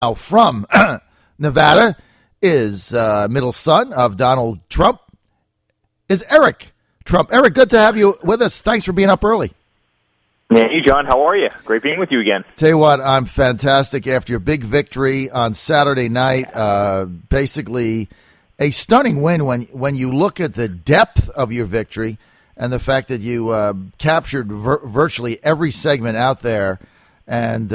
Now from Nevada is middle son of Donald Trump is Eric Trump. Eric, good to have you with us. Thanks for being up early. Hey, John, how are you? Great being with you again. Tell you what, I'm fantastic after your big victory on Saturday night. Basically, a stunning win when you look at the depth of your victory and the fact that you captured virtually every segment out there. And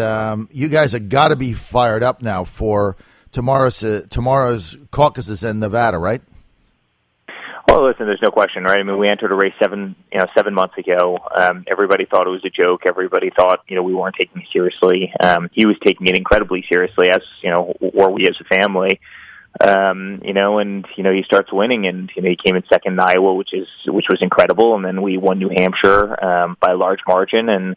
you guys have got to be fired up now for tomorrow's caucuses in Nevada, right? Well, listen, there's no question, right? I mean, we entered a race 7 months ago. Everybody thought it was a joke. Everybody thought, we weren't taking it seriously. He was taking it incredibly seriously, as were we as a family. And he starts winning, and he came in second in Iowa, which was incredible, and then we won New Hampshire by a large margin, and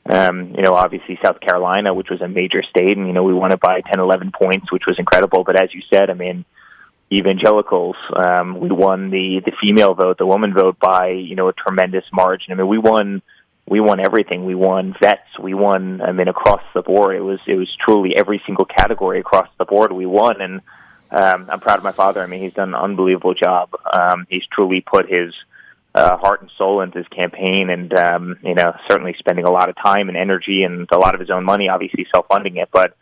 obviously South Carolina, which was a major state, and we won it by 10, 11 points, which was incredible. But as you said, I mean, evangelicals, we won the female vote, the woman vote by a tremendous margin. I mean, we won everything. We won vets. We won. I mean, across the board. It was truly every single category across the board we won, and I'm proud of my father. I mean, he's done an unbelievable job. He's truly put his heart and soul into his campaign, and certainly spending a lot of time and energy and a lot of his own money, obviously self-funding it. But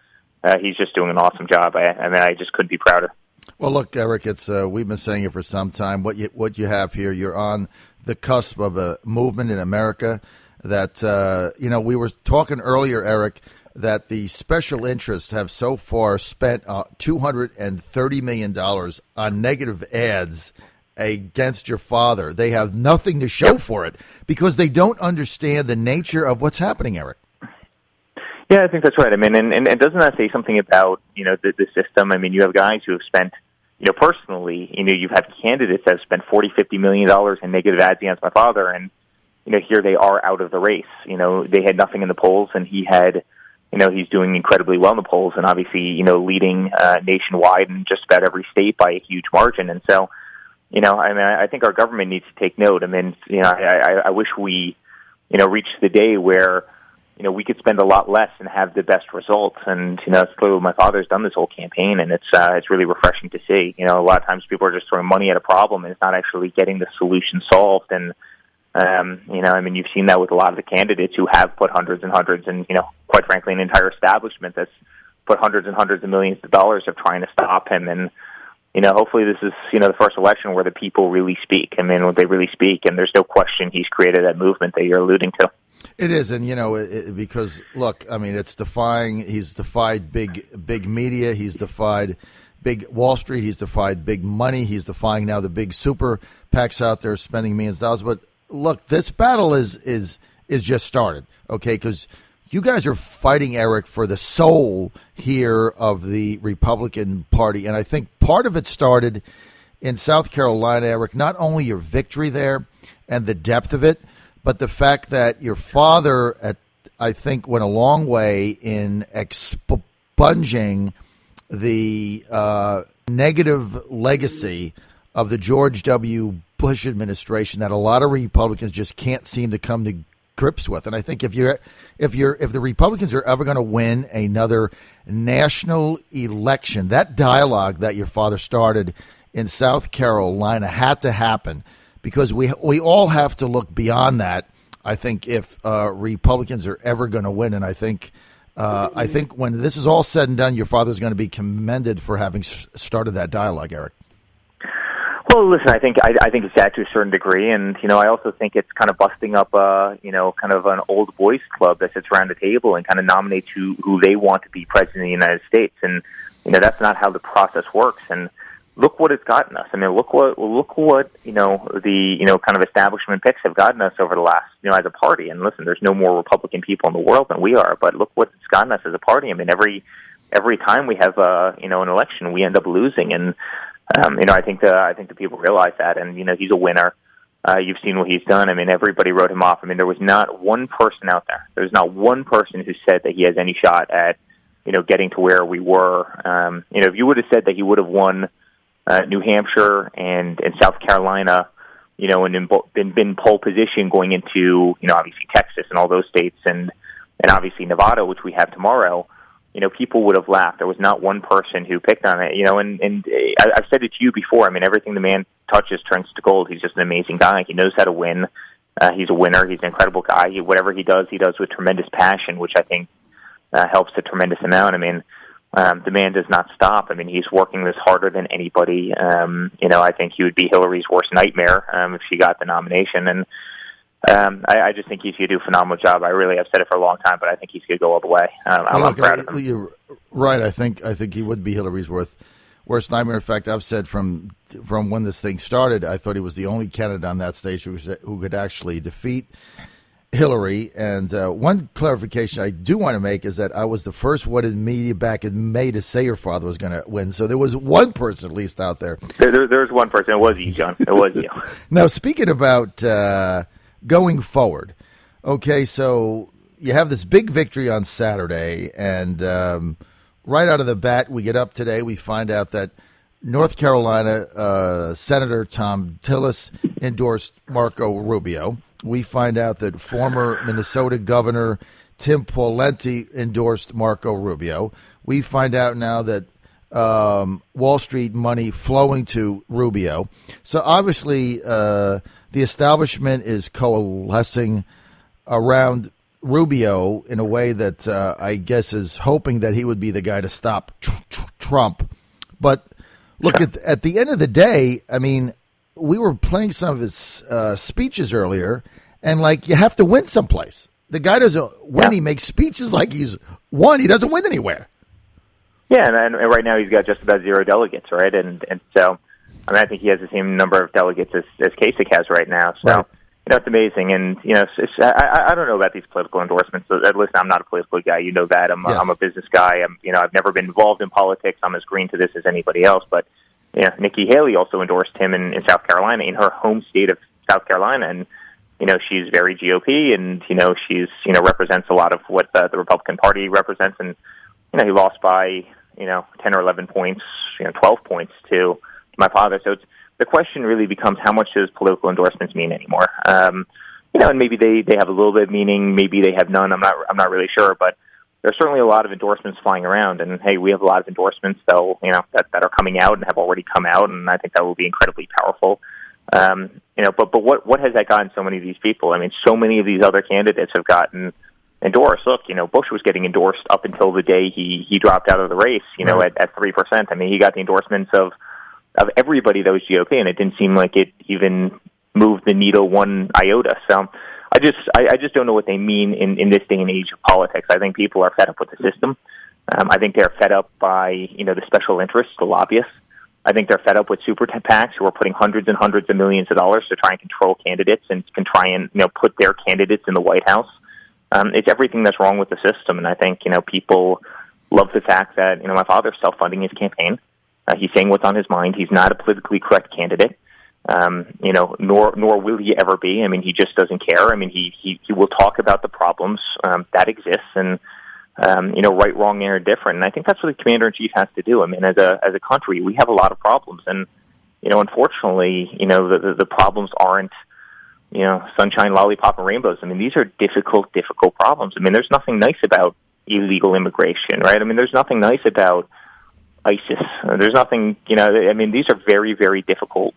he's just doing an awesome job. I just couldn't be prouder. Well, look, Eric, it's we've been saying it for some time. What you have here, you're on the cusp of a movement in America that we were talking earlier, Eric, that the special interests have so far spent $230 million on negative ads against your father. They have nothing to show for it because they don't understand the nature of what's happening, Eric. Yeah, I think that's right. I mean, and doesn't that say something about, the system? I mean, you have guys who have spent, personally, you've had candidates that have spent $40-50 million in negative ads against my father, and, here they are out of the race. They had nothing in the polls, and he had, he's doing incredibly well in the polls, and obviously, leading nationwide in just about every state by a huge margin. And so, I think our government needs to take note. I mean, I wish we, reached the day where, we could spend a lot less and have the best results. And, it's clearly what my father's done this whole campaign, and it's really refreshing to see. A lot of times people are just throwing money at a problem, and it's not actually getting the solution solved. And, you've seen that with a lot of the candidates who have put hundreds and hundreds, and, quite frankly, an entire establishment that's put hundreds and hundreds of millions of dollars of trying to stop him. And, hopefully this is, the first election where the people really speak. I mean, they really speak, and there's no question he's created that movement that you're alluding to. It is, and because look, I mean, he's defied big media, he's defied big Wall Street, he's defied big money, he's defying now the big super PACs out there spending millions of dollars. But look, this battle is just started, okay? Because you guys are fighting, Eric, for the soul here of the Republican Party, and I think part of it started in South Carolina, Eric. Not only your victory there and the depth of it, but the fact that your father, I think, went a long way in expunging the negative legacy of the George W. Bush administration that a lot of Republicans just can't seem to come to grips with. And I think if the Republicans are ever going to win another national election, that dialogue that your father started in South Carolina had to happen. Because we all have to look beyond that, I think, if Republicans are ever going to win. And I think when this is all said and done, your father's going to be commended for having started that dialogue, Eric. Well, listen, I think it's that to a certain degree, and I also think it's kind of busting up kind of an old boys club that sits around the table and kind of nominates who they want to be president of the United States, and that's not how the process works. And look what it's gotten us. I mean, look what the kind of establishment picks have gotten us over the last as a party. And listen, there's no more Republican people in the world than we are, but look what it's gotten us as a party. I mean, every time we have an election, we end up losing. And I think the people realize that. And he's a winner. You've seen what he's done. I mean, everybody wrote him off. I mean, there was not one person out there. There's not one person who said that he has any shot at getting to where we were. If you would have said that he would have won New Hampshire and South Carolina, and been pole position going into, obviously Texas and all those states, and obviously Nevada, which we have tomorrow, people would have laughed. There was not one person who picked on it, and I've said it to you before. I mean, everything the man touches turns to gold. He's just an amazing guy. He knows how to win. He's a winner. He's an incredible guy. Whatever he does with tremendous passion, which I think helps a tremendous amount. I mean, the man does not stop. I mean, he's working this harder than anybody. I think he would be Hillary's worst nightmare if she got the nomination. And I just think he's going to do a phenomenal job. I've said it for a long time, but I think he's going to go all the way. I'm proud of him. You're right. I think he would be Hillary's worst nightmare. In fact, I've said from when this thing started, I thought he was the only candidate on that stage who could actually defeat Hillary. And one clarification I do want to make is that I was the first one in media back in May to say your father was going to win. So there was one person at least out there. There's one person. It was you, John. It was you. Now, speaking about going forward, okay, so you have this big victory on Saturday, and right out of the bat, we get up today, we find out that North Carolina Senator Tom Tillis endorsed Marco Rubio. We find out that former Minnesota Governor Tim Pawlenty endorsed Marco Rubio. We find out now that Wall Street money flowing to Rubio. So obviously the establishment is coalescing around Rubio in a way that I guess is hoping that he would be the guy to stop Trump. But look, at the end of the day, I mean, we were playing some of his speeches earlier, and you have to win someplace. The guy doesn't win. He makes speeches like he's won. He doesn't win anywhere. Yeah, and right now he's got just about 0 delegates, right? And so, I think he has the same number of delegates as Kasich has right now. So, right. It's amazing. And, I don't know about these political endorsements. So, listen, I'm not a political guy. You know that. I'm a business guy. I've never been involved in politics. I'm as green to this as anybody else. But, Nikki Haley also endorsed him in South Carolina, in her home state of South Carolina. And, she's very GOP, and, she's, represents a lot of what the Republican Party represents. And, he lost by, 10 or 11 points, 12 points to my father. So the question really becomes, how much does political endorsements mean anymore? And maybe they have a little bit of meaning, maybe they have none. I'm not really sure, but there's certainly a lot of endorsements flying around. And hey, we have a lot of endorsements though, that are coming out and have already come out, and I think that will be incredibly powerful. But what has that gotten so many of these people? I mean, so many of these other candidates have gotten endorsed. Look, Bush was getting endorsed up until the day he dropped out of the race, right, at 3%. I mean, he got the endorsements of everybody that was GOP, and it didn't seem like it even moved the needle one iota. So I just don't know what they mean in this day and age of politics. I think people are fed up with the system. I think they're fed up by, the special interests, the lobbyists. I think they're fed up with super PACs who are putting hundreds and hundreds of millions of dollars to try and control candidates and can try and, put their candidates in the White House. It's everything that's wrong with the system. And I think, people love the fact that, my father's self-funding his campaign. He's saying what's on his mind. He's not a politically correct candidate, nor will he ever be. I mean, he just doesn't care. I mean, he will talk about the problems that exist, and right, wrong, and indifferent. And I think that's what the commander-in-chief has to do. I mean, as a country, we have a lot of problems, and unfortunately, the problems aren't sunshine, lollipop, and rainbows. I mean, these are difficult problems. I mean, there's nothing nice about illegal immigration, right? I mean, there's nothing nice about ISIS. There's nothing, I mean, these are very, very difficult,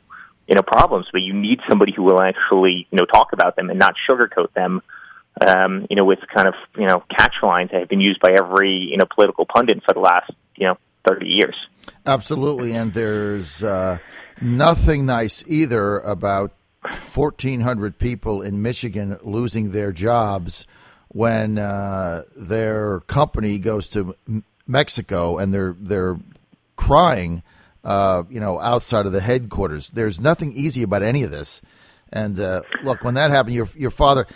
problems, but you need somebody who will actually, talk about them and not sugarcoat them, with kind of, catch lines that have been used by every, political pundit for the last, 30 years. Absolutely. And there's nothing nice either about 1,400 people in Michigan losing their jobs when their company goes to Mexico and they're crying, outside of the headquarters. There's nothing easy about any of this. And look, when that happened, your father,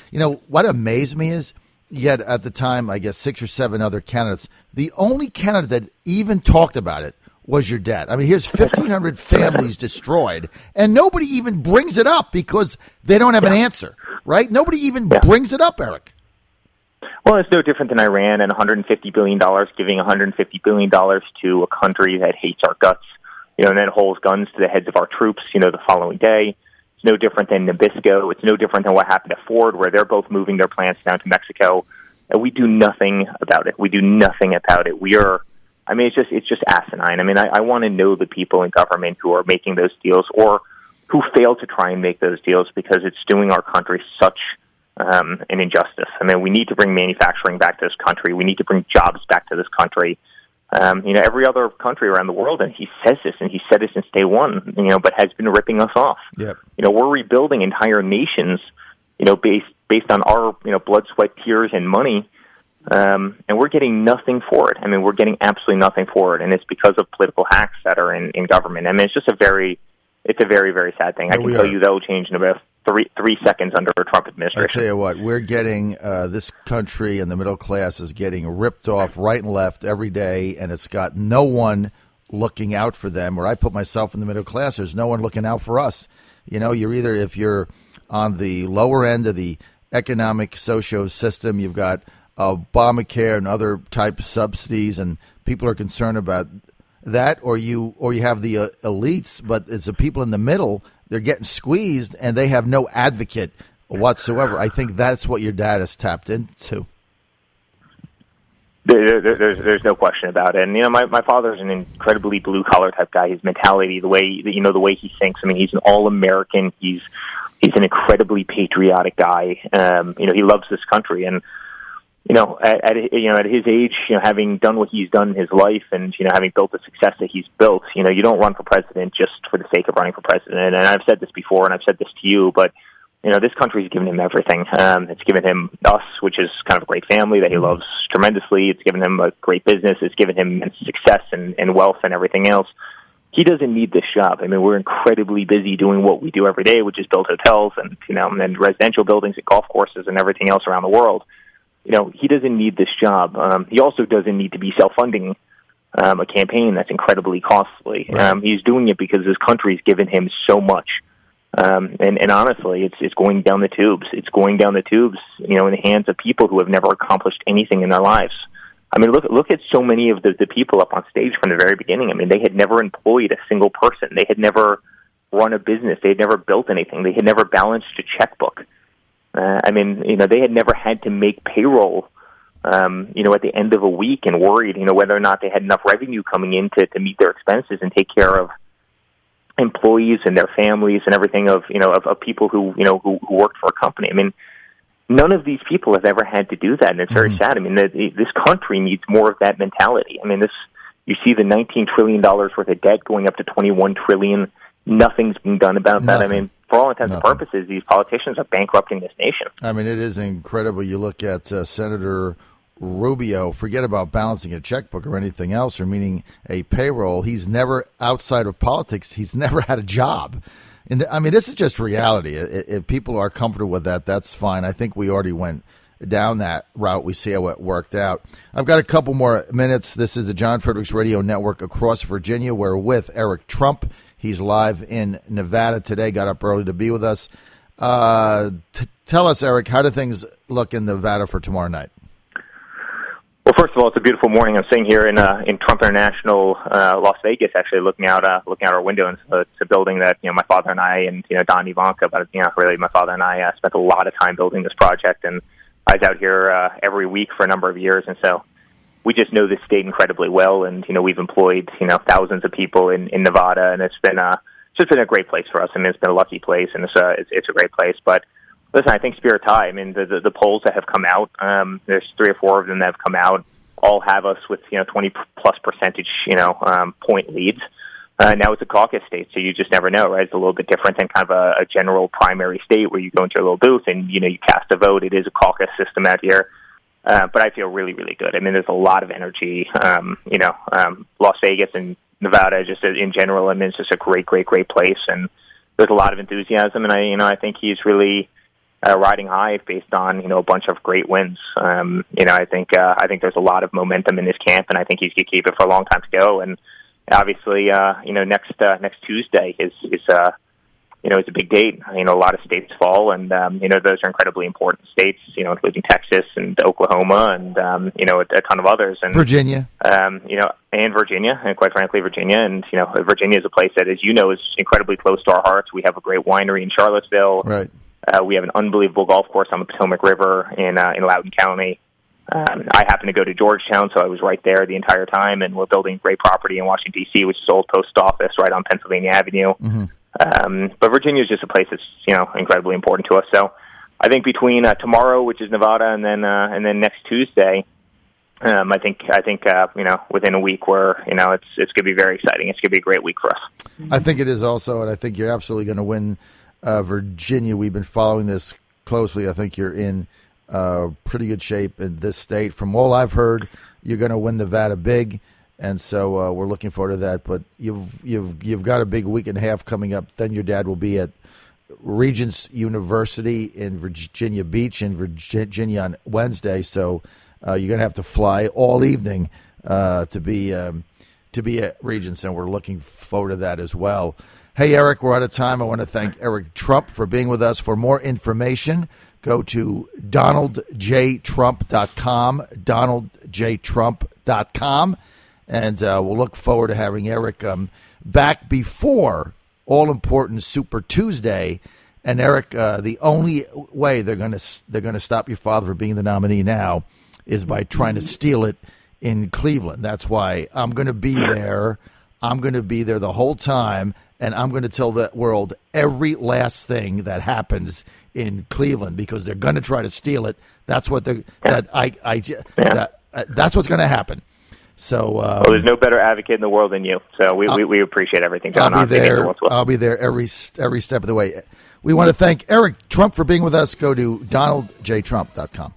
what amazed me is, yet at the time, I guess 6 or 7 other candidates. The only candidate that even talked about it was your dad. I mean, here's 1,500 families destroyed, and nobody even brings it up because they don't have an answer, right? Nobody even brings it up, Eric. Well, it's no different than Iran and $150 billion, giving $150 billion to a country that hates our guts, and then holds guns to the heads of our troops, the following day. It's no different than Nabisco. It's no different than what happened at Ford, where they're both moving their plants down to Mexico. and we do nothing about it. We do nothing about it. We are, I mean, it's just asinine. I mean, I want to know the people in government who are making those deals or who fail to try and make those deals, because it's doing our country such an injustice. I mean, we need to bring manufacturing back to this country. We need to bring jobs back to this country. Every other country around the world, and he says this, and he said it since day one, but has been ripping us off. Yep. We're rebuilding entire nations, based on our, blood, sweat, tears, and money, and we're getting nothing for it. I mean, we're getting absolutely nothing for it, and it's because of political hacks that are in government. I mean, it's just a very, very sad thing. I can tell you that will change in about three seconds under a Trump administration. I tell you what, we're getting this country and the middle class is getting ripped off right and left every day, and it's got no one looking out for them. Where I put myself in the middle class, there's no one looking out for us. You're either, if you're on the lower end of the economic socio system, you've got Obamacare and other type of subsidies, and people are concerned about that, or you have the elites, but it's the people in the middle. They're getting squeezed, and they have no advocate whatsoever. I think that's what your dad has tapped into. There's no question about it. And my father's an incredibly blue collar type guy. His mentality, the way he thinks. I mean, he's an all-American. He's an incredibly patriotic guy. He loves this country, and at his age, having done what he's done in his life, and having built the success that he's built, you don't run for president just for the sake of running for president. And I've said this before, and I've said this to you, but this country's given him everything. It's given him us, which is kind of a great family that he loves tremendously. It's given him a great business. It's given him success and wealth and everything else. He doesn't need this job. I mean, we're incredibly busy doing what we do every day, which is build hotels and and residential buildings and golf courses and everything else around the world. He doesn't need this job. He also doesn't need to be self-funding a campaign that's incredibly costly. Right. He's doing it because his country's given him so much. And honestly, it's going down the tubes. It's going down the tubes, in the hands of people who have never accomplished anything in their lives. I mean, look at so many of the people up on stage from the very beginning. I mean, they had never employed a single person. They had never run a business. They had never built anything. They had never balanced a checkbook. They had never had to make payroll, at the end of a week and worried, whether or not they had enough revenue coming in to meet their expenses and take care of employees and their families and everything of people who worked for a company. I mean, none of these people have ever had to do that, and it's very sad. I mean, this country needs more of that mentality. I mean, you see the $19 trillion worth of debt going up to $21 trillion. Nothing's being done about that. I mean, for all intents and purposes, these politicians are bankrupting this nation. I mean, it is incredible. You look at Senator Rubio, forget about balancing a checkbook or anything else, or meaning a payroll. He's never, outside of politics, he's never had a job. And I mean, this is just reality. If people are comfortable with that, that's fine. I think we already went down that route. We see how it worked out. I've got a couple more minutes. This is the John Fredericks Radio Network across Virginia. We're with Eric Trump. He's live in Nevada today. Got up early to be with us. Tell us, Eric, how do things look in Nevada for tomorrow night? Well, first of all, it's a beautiful morning. I'm sitting here in Trump International, Las Vegas, actually looking out our window. And so it's a building that my father and I and Don Ivanka, but really my father and I spent a lot of time building this project. And I was out here every week for a number of years, and so we just know this state incredibly well. And we've employed thousands of people in Nevada, and it's been a great place for us. I mean, it's been a lucky place, and it's a great place. But listen, I think Spirit's high. I mean, the polls that have come out, there's 3 or 4 of them that have come out, all have us with 20+ percentage point leads. Now it's a caucus state, so you just never know, right? It's a little bit different than kind of a general primary state where you go into a little booth and you cast a vote. It is a caucus system out here, but I feel really, really good. I mean, there's a lot of energy. Las Vegas and Nevada, just in general, I mean, it's just a great, great, great place, and there's a lot of enthusiasm. And I think he's really riding high based on a bunch of great wins. I think there's a lot of momentum in this camp, and I think he's going to keep it for a long time to go. And obviously, next Tuesday is it's a big date. A lot of states fall, and those are incredibly important states. Including Texas and Oklahoma, and a ton of others. And Virginia. And Virginia, and quite frankly, Virginia. And Virginia is a place that, as you know, is incredibly close to our hearts. We have a great winery in Charlottesville. Right. We have an unbelievable golf course on the Potomac River in Loudoun County. I happen to go to Georgetown, so I was right there the entire time, and we're building a great property in Washington, D.C., which is Old Post Office right on Pennsylvania Avenue. But Virginia is just a place that's, incredibly important to us. So I think between tomorrow, which is Nevada, and then next Tuesday, I think within a week, it's going to be very exciting. It's going to be a great week for us. I think it is also, and I think you're absolutely going to win Virginia. We've been following this closely. I think you're in pretty good shape in this state. From all I've heard, you're going to win Nevada big, and so we're looking forward to that. But you've got a big week and a half coming up. Then your dad will be at Regents University in Virginia Beach in Virginia on Wednesday. So you're going to have to fly all evening to be at Regents, and we're looking forward to that as well. Hey, Eric, we're out of time. I want to thank Eric Trump for being with us. For more information, go to DonaldJTrump.com, DonaldJTrump.com, and we'll look forward to having Eric back before all-important Super Tuesday. And Eric, the only way they're going to stop your father from being the nominee now is by trying to steal it in Cleveland. That's why I'm going to be there. I'm going to be there the whole time, and I'm going to tell the world every last thing that happens in Cleveland because they're going to try to steal it. That's what that's what's going to happen. So there's no better advocate in the world than you. So we appreciate everything, John. I'll be there. I'll be there every step of the way. We want to thank Eric Trump for being with us. Go to DonaldJTrump.com.